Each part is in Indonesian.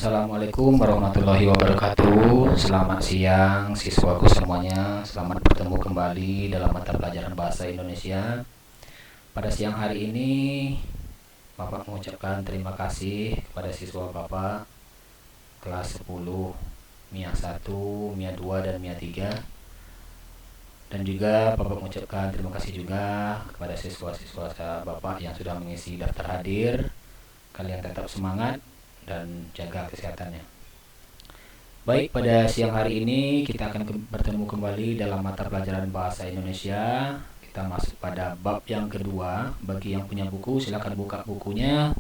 Assalamualaikum warahmatullahi wabarakatuh. Selamat siang siswaku semuanya. Selamat bertemu kembali dalam mata pelajaran bahasa Indonesia. Pada siang hari ini Bapak mengucapkan terima kasih kepada siswa Bapak kelas 10 MIA 1, MIA 2 dan MIA 3. Dan juga Bapak mengucapkan terima kasih juga kepada siswa-siswa Bapak yang sudah mengisi daftar hadir. Kalian tetap semangat dan jaga kesehatannya. Baik, pada siang hari ini kita akan bertemu kembali dalam mata pelajaran bahasa Indonesia. Kita masuk pada bab yang kedua. Bagi yang punya buku silakan buka bukunya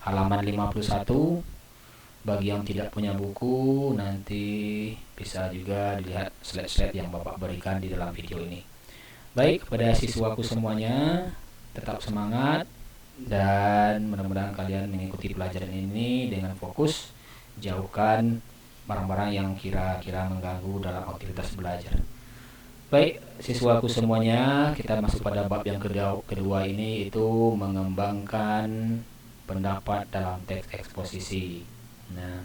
halaman 51. Bagi yang tidak punya buku nanti bisa juga dilihat slide-slide yang Bapak berikan di dalam video ini. Baik, pada siswaku semuanya tetap semangat dan mudah-mudahan kalian mengikuti pelajaran ini dengan fokus, jauhkan barang-barang yang kira-kira mengganggu dalam aktivitas belajar. Baik, siswaku semuanya, kita masuk pada bab yang kedua ini, itu mengembangkan pendapat dalam teks eksposisi. Nah,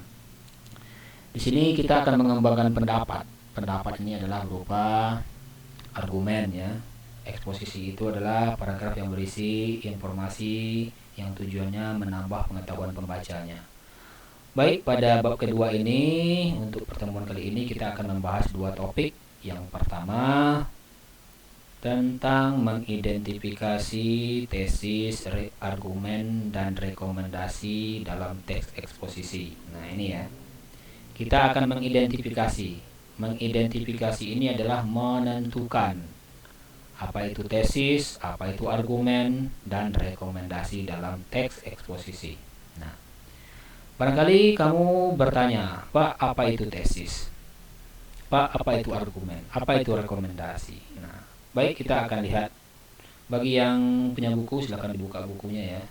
di sini kita akan mengembangkan pendapat. Pendapat ini adalah berupa argumen ya. Eksposisi itu adalah paragraf yang berisi informasi yang tujuannya menambah pengetahuan pembacanya. Baik, pada bab kedua ini, untuk pertemuan kali ini kita akan membahas dua topik. Yang pertama tentang mengidentifikasi tesis, argumen, dan rekomendasi dalam teks eksposisi. Nah ini ya, kita akan mengidentifikasi. Mengidentifikasi ini adalah menentukan apa itu tesis, apa itu argumen, dan rekomendasi dalam teks eksposisi. Nah, barangkali kamu bertanya, Pak, apa itu tesis? Pak, apa itu argumen? Apa itu rekomendasi? Nah, baik, kita akan lihat. Bagi yang punya buku, silakan dibuka bukunya ya.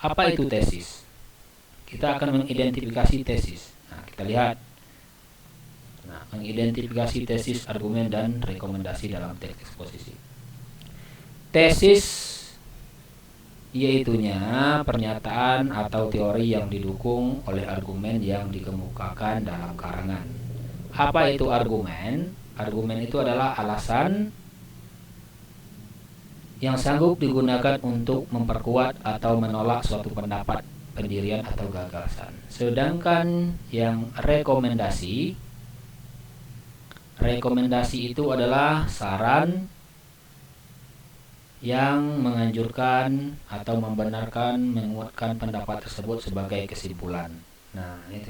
Apa itu tesis? Kita akan mengidentifikasi tesis. Nah, kita lihat. Nah, mengidentifikasi tesis, argumen, dan rekomendasi dalam teks eksposisi. Tesis yaitunya pernyataan atau teori yang didukung oleh argumen yang dikemukakan dalam karangan. Apa itu argumen? Argumen itu adalah alasan yang sanggup digunakan untuk memperkuat atau menolak suatu pendapat, pendirian, atau gagasan. Sedangkan yang rekomendasi itu adalah saran yang menganjurkan atau membenarkan, menguatkan pendapat tersebut sebagai kesimpulan. Nah, itu.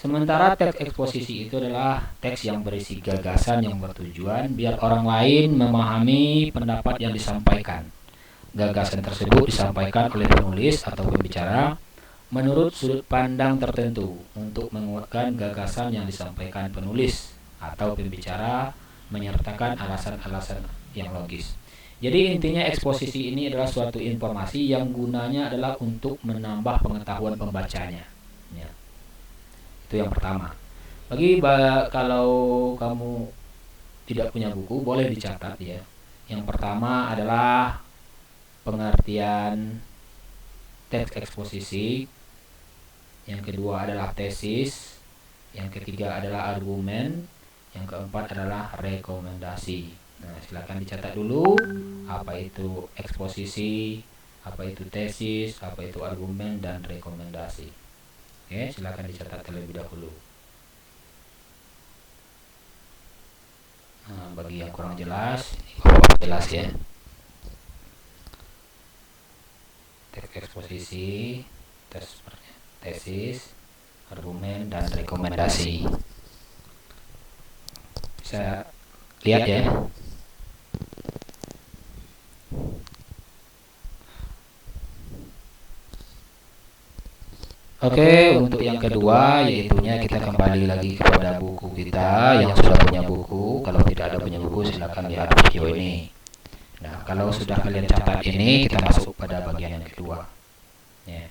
Sementara teks eksposisi itu adalah teks yang berisi gagasan yang bertujuan biar orang lain memahami pendapat yang disampaikan. Gagasan tersebut disampaikan oleh penulis atau pembicara menurut sudut pandang tertentu untuk menguatkan gagasan yang disampaikan penulis atau pembicara, menyertakan alasan-alasan yang logis. Jadi intinya eksposisi ini adalah suatu informasi yang gunanya adalah untuk menambah pengetahuan pembacanya ya. Itu yang pertama. Kalau kamu tidak punya buku, boleh dicatat ya. Yang pertama adalah pengertian teks eksposisi, yang kedua adalah tesis, yang ketiga adalah argumen, yang keempat adalah rekomendasi. Nah, silakan dicatat dulu apa itu eksposisi, apa itu tesis, apa itu argumen, dan rekomendasi. Oke, silakan dicatat terlebih dahulu. Nah, bagi yang kurang jelas, jelas ya. Teks eksposisi, tesis, argumen, dan rekomendasi. Bisa lihat ya. Oke, untuk yang kedua yaitunya kita kembali lagi kepada buku kita. Yang sudah punya buku, kalau tidak ada punya buku silakan lihat video ini. Nah, kalau sudah kalian catat ini, kita masuk pada bagian yang kedua ya.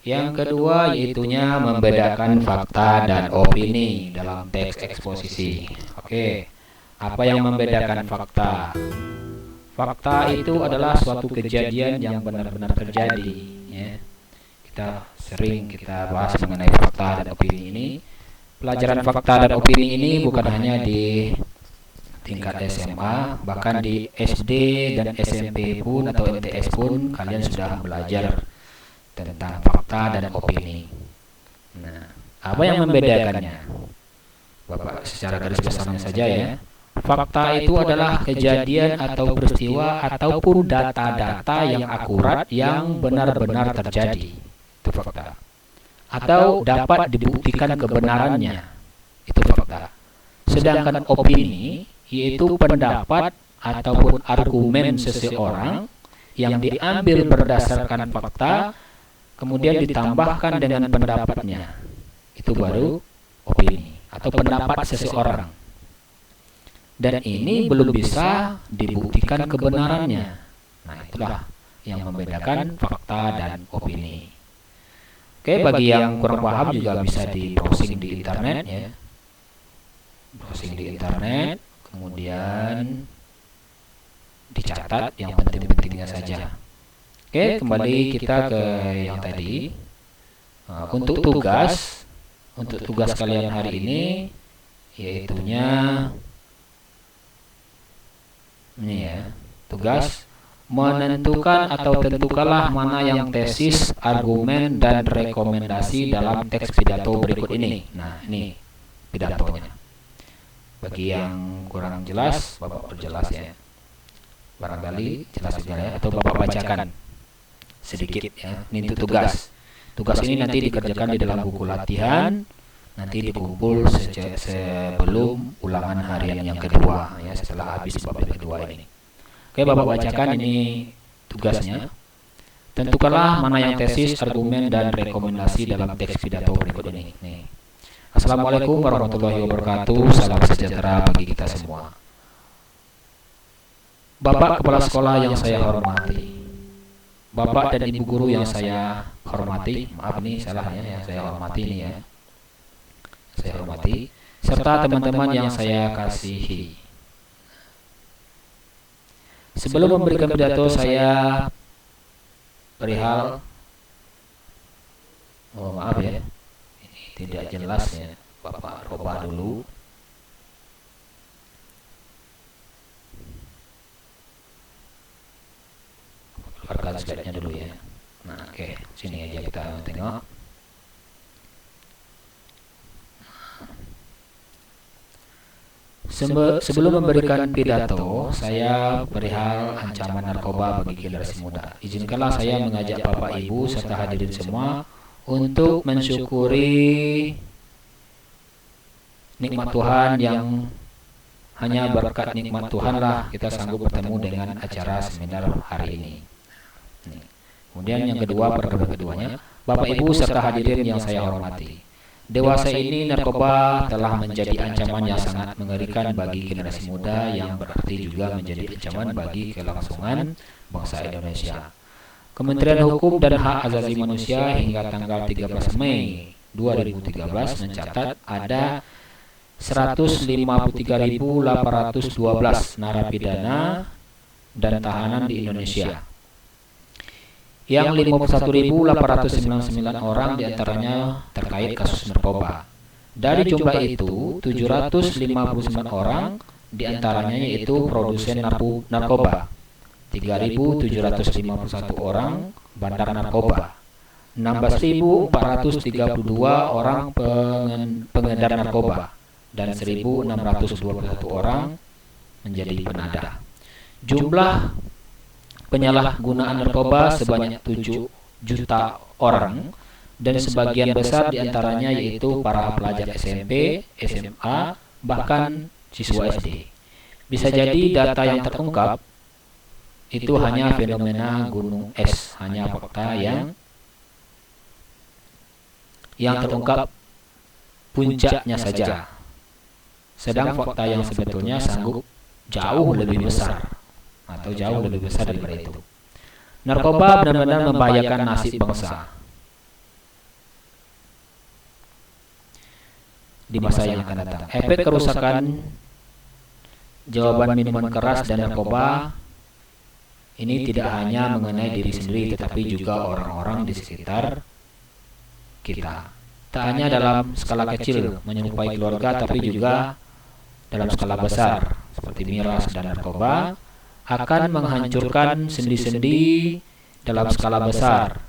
Yang kedua yaitunya membedakan fakta dan opini dalam teks eksposisi. Oke, apa yang membedakan fakta? Fakta itu adalah suatu kejadian yang benar-benar terjadi ya. sering kita bahas mengenai fakta dan opini ini. Pelajaran fakta dan opini ini bukan hanya di tingkat SMA, bahkan di SD dan SMP pun atau MTS pun kalian sudah belajar tentang fakta dan opini. Nah, apa yang membedakannya? Bapak secara garis besarnya saja ya. Fakta itu adalah kejadian atau peristiwa ataupun data-data yang akurat yang benar-benar terjadi. Itu fakta. Atau dapat dibuktikan kebenarannya. Itu fakta. Sedangkan opini yaitu pendapat ataupun argumen seseorang yang diambil berdasarkan fakta kemudian ditambahkan dengan pendapatnya. Itu baru opini atau pendapat seseorang. Dan ini belum bisa dibuktikan kebenarannya. Nah, itulah yang membedakan fakta dan opini. Oke, bagi yang kurang paham juga bisa di browsing di internet ya. Browsing di internet, kemudian dicatat yang penting-pentingnya saja. Oke, kembali kita ke yang tadi. Untuk tugas kalian hari ini yaitunya ini ya, tugas menentukan atau tentukanlah mana yang tesis, argumen, dan rekomendasi dalam teks pidato berikut ini. Nah, ini pidatonya. Bagi yang kurang jelas, Bapak perjelas ya. Barangkali jelas juga ya, atau Bapak bacakan sedikit ya. Ini itu tugas. Tugas ini nanti dikerjakan di dalam buku latihan. Nanti dikumpul sebelum ulangan harian yang kedua ya, setelah habis bab yang kedua ini. Oke, Bapak bacakan ini tugasnya. Tentukanlah mana yang tesis, argumen, dan rekomendasi dalam teks pidato berikut ini. Nih. Assalamualaikum warahmatullahi wabarakatuh. Salam sejahtera bagi kita semua. Bapak Kepala Sekolah yang saya hormati, Bapak dan Ibu Guru yang saya hormati, maaf nih salahnya yang saya hormati ini ya. Saya hormati, serta teman-teman yang saya kasihi. Sebelum memberikan pidato saya perihal maaf ya, ini tidak jelas ya, Bapak rubah dulu. Keluarkan slide-nya dulu ya. Nah, oke, sini aja kita tengok. Sebelum memberikan pidato, saya perihal ancaman narkoba bagi generasi muda. Izinkanlah saya mengajak Bapak Ibu serta hadirin semua untuk mensyukuri nikmat Tuhan yang hanya berkat nikmat Tuhanlah kita sanggup bertemu dengan acara seminar hari ini. Kemudian yang kedua, paragraf keduanya, Bapak Ibu serta hadirin yang saya hormati. Dewasa ini narkoba telah menjadi ancaman yang sangat mengerikan bagi generasi muda yang berarti juga menjadi ancaman bagi kelangsungan bangsa Indonesia. Kementerian Hukum dan Hak Asasi Manusia hingga tanggal 13 Mei 2013 mencatat ada 153.812 narapidana dan tahanan di Indonesia. Yang 51.899 orang diantaranya terkait kasus narkoba. Dari jumlah itu, 759 orang diantaranya yaitu produsen narkoba, 3.751 orang bandar narkoba, 16.432 orang pengedar narkoba, dan 1.621 orang menjadi penadah. Jumlah penyalahgunaan narkoba sebanyak 7 juta orang dan sebagian besar diantaranya yaitu para pelajar SMP, SMA, bahkan siswa SD. Bisa jadi data yang terungkap itu hanya fenomena gunung es, hanya fakta yang terungkap puncaknya saja. Sedang fakta yang sebetulnya sanggup jauh lebih besar atau jauh lebih besar daripada itu. Narkoba benar-benar membahayakan nasib bangsa di masa yang akan datang. Efek kerusakan jawaban minuman keras dan narkoba ini tidak hanya mengenai diri sendiri tetapi juga orang-orang di sekitar kita. Tak hanya dalam skala kecil menyerupai keluarga, tapi juga dalam skala besar seperti miras dan narkoba akan menghancurkan sendi-sendi dalam skala besar.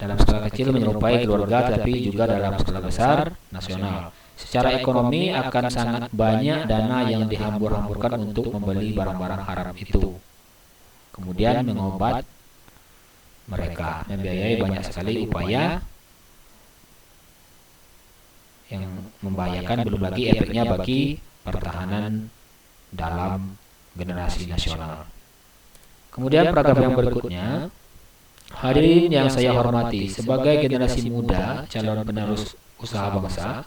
Dalam skala kecil menyerupai keluarga, tapi juga dalam skala besar nasional. Secara ekonomi akan sangat banyak dana yang dihambur-hamburkan untuk membeli barang-barang haram itu. Kemudian mengobat mereka, membiayai banyak sekali upaya yang membahayakan, belum lagi efeknya bagi pertahanan dalam generasi nasional. Kemudian program yang berikutnya, hadirin yang saya hormati, sebagai generasi muda calon penerus usaha bangsa,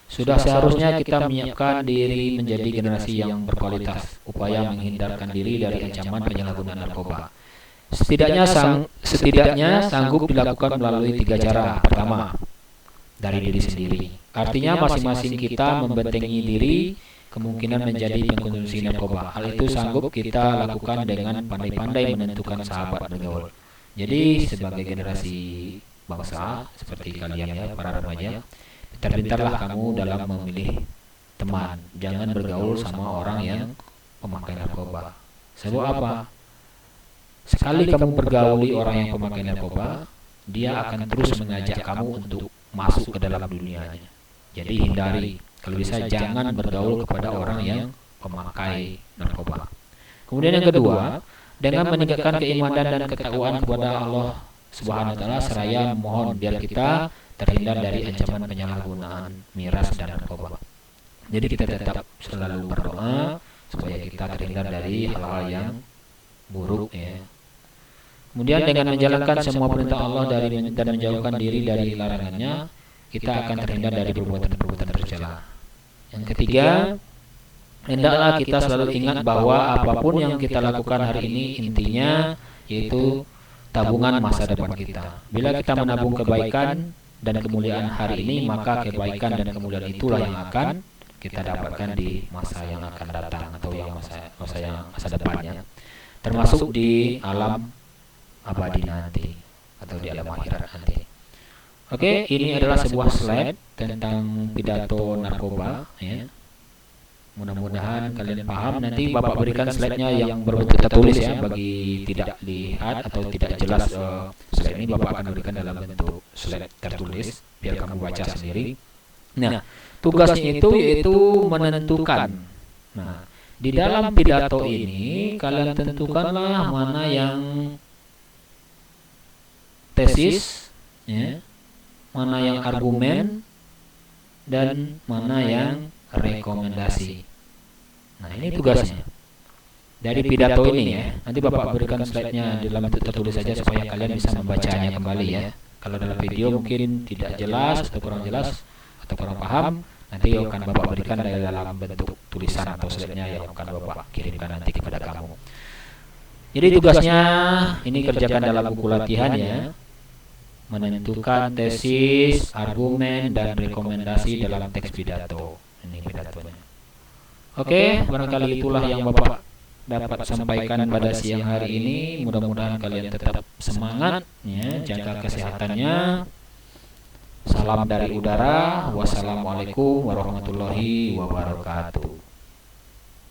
sudah seharusnya kita menyiapkan diri menjadi generasi yang berkualitas, upaya menghindarkan diri dari ancaman penyalahgunaan narkoba. Setidaknya sanggup dilakukan melalui 3 cara. Pertama, dari diri sendiri. Artinya masing-masing kita membentengi diri kemungkinan menjadi pengkonsumsi narkoba. Hal itu sanggup kita lakukan dengan pandai-pandai menentukan sahabat bergaul. Jadi sebagai generasi bangsa seperti kalian ya, para remaja, pintar-pintarlah kamu dalam memilih teman. Jangan bergaul sama orang yang pemakai narkoba. Sebab apa? Sekali kamu bergauli orang yang pemakai narkoba, dia akan terus mengajak kamu untuk masuk ke dalam dunianya. Jadi hindari, kalau bisa jangan bergaul kepada orang yang pemakai narkoba. Kemudian yang kedua, dengan meningkatkan keimanan dan ketakwaan kepada Allah Subhanahu wa taala, seraya mohon biar kita terhindar dari ancaman penyalahgunaan miras dan narkoba. Jadi kita tetap selalu berdoa supaya kita terhindar dari hal-hal yang buruk ya. Kemudian dengan menjalankan semua perintah Allah dan menjauhkan diri dari larangannya, kita akan terhindar dari perbuatan-perbuatan tercela. Yang ketiga, hendaklah kita selalu ingat bahwa apapun yang kita lakukan hari ini intinya yaitu tabungan masa depan kita. Bila kita menabung kebaikan dan kemuliaan hari ini, maka kebaikan dan kemuliaan itulah yang akan kita dapatkan di masa yang akan datang atau yang masa depannya, termasuk di alam abadi nanti atau di alam akhirat nanti. Oke, ini adalah sebuah slide tentang pidato narkoba ya. Mudah-mudahan kalian paham. Nanti Bapak berikan slide-nya yang berbentuk tertulis ya, bagi tidak lihat atau tidak jelas slide ini Bapak akan berikan dalam bentuk slide tertulis biar kamu baca sendiri. Nah, tugasnya itu yaitu menentukan. Nah, di dalam pidato ini kalian tentukanlah mana yang tesis ya, mana yang argumen dan mana yang rekomendasi. Nah, ini tugasnya dari pidato ini ya. Nanti Bapak berikan slide-nya dalam bentuk tertulis saja supaya kalian bisa membacanya kembali ya. Kalau dalam video mungkin tidak jelas atau kurang jelas atau kurang paham, nanti akan Bapak berikan dalam bentuk tulisan atau slide-nya yang akan Bapak kirimkan nanti kepada kamu. Jadi tugasnya ini kerjakan dalam buku latihan ya. Menentukan tesis, argumen, dan rekomendasi dalam teks pidato. Ini pidatonya. Oke, barangkali itulah yang Bapak dapat sampaikan pada siang hari ini. Mudah-mudahan kalian tetap semangat ya, jaga kesehatannya. Salam dari udara. Wassalamualaikum warahmatullahi wabarakatuh.